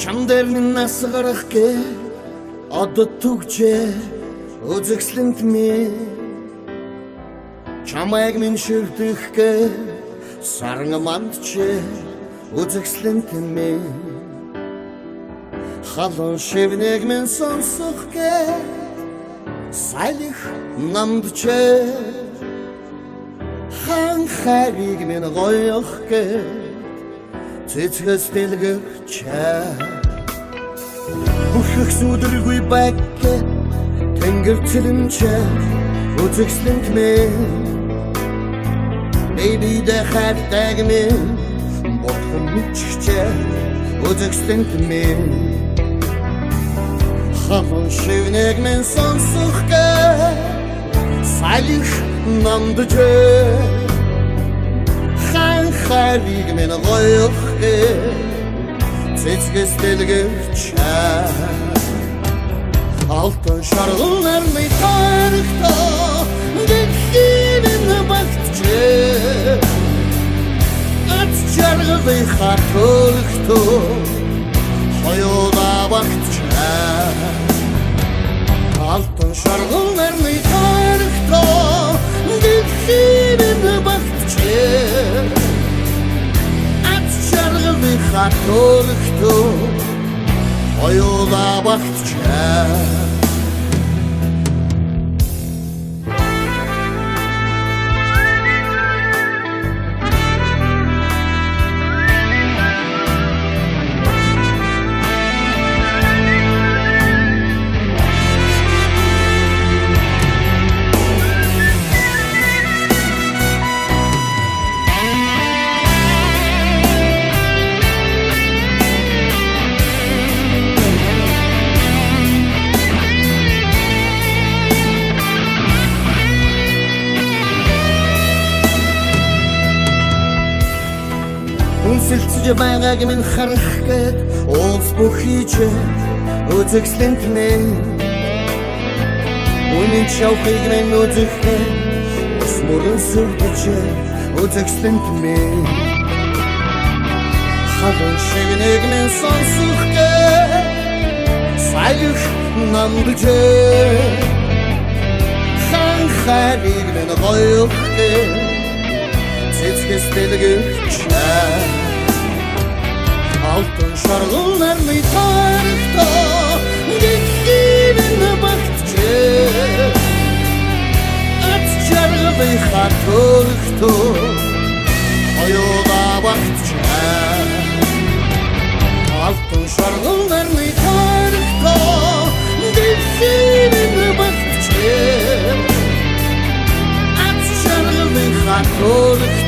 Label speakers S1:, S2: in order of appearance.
S1: Чамдэрний насгарахгэ одод түгчээ үзэгслэнт ми чамайг минь ширдэхгэ саран мандчээ үзэгслэнт ми халуун шивнэг минь сонсохгэ салих намдчээ хан хариг минь гоёхгэ цэцгэс дэлгэрчээ Хүчрэх сүдэргүй бэкэ тэнгэр цэлэнчээ үзэгслэнт мэ Baby дэ хаттаг мэ бодхон миччээ үзэгслэнт мэ Халуун шивнэг мэн сонсохгэ салих намдчээ хан хариг мэн гоёхгэ цэцгэс дэлгэрчээ алтан шаргалны тарихтаа дэлхийн багтчээ ац жаргалын хатуулхтоо хоёулаа багтчээ алтан шаргалны тарихтаа дэлхийн багтчээ хатуулхтоо хоёулаа багтчээ Үнсэлцэж байгааг минь харах гээд уулс бүхийч үзэгслэнт мэ Үнэн шавхыг минь үзэхээ ус мөрөн сүрдэж үзэгслэнт мэ Халуун шивнэг минь сонсох гээд салих намдчээ хан хариг минь гоёхгэ цэцгэс дэлгэрчээ алтан шаргалны тарихтаа дэлхийн багтчээ ац жаргалын хатуулхтоо хоёулаа багтчээ алтан шаргалны тарихтаа дэлхийн багтчээ ац жаргалын хатуулхтоо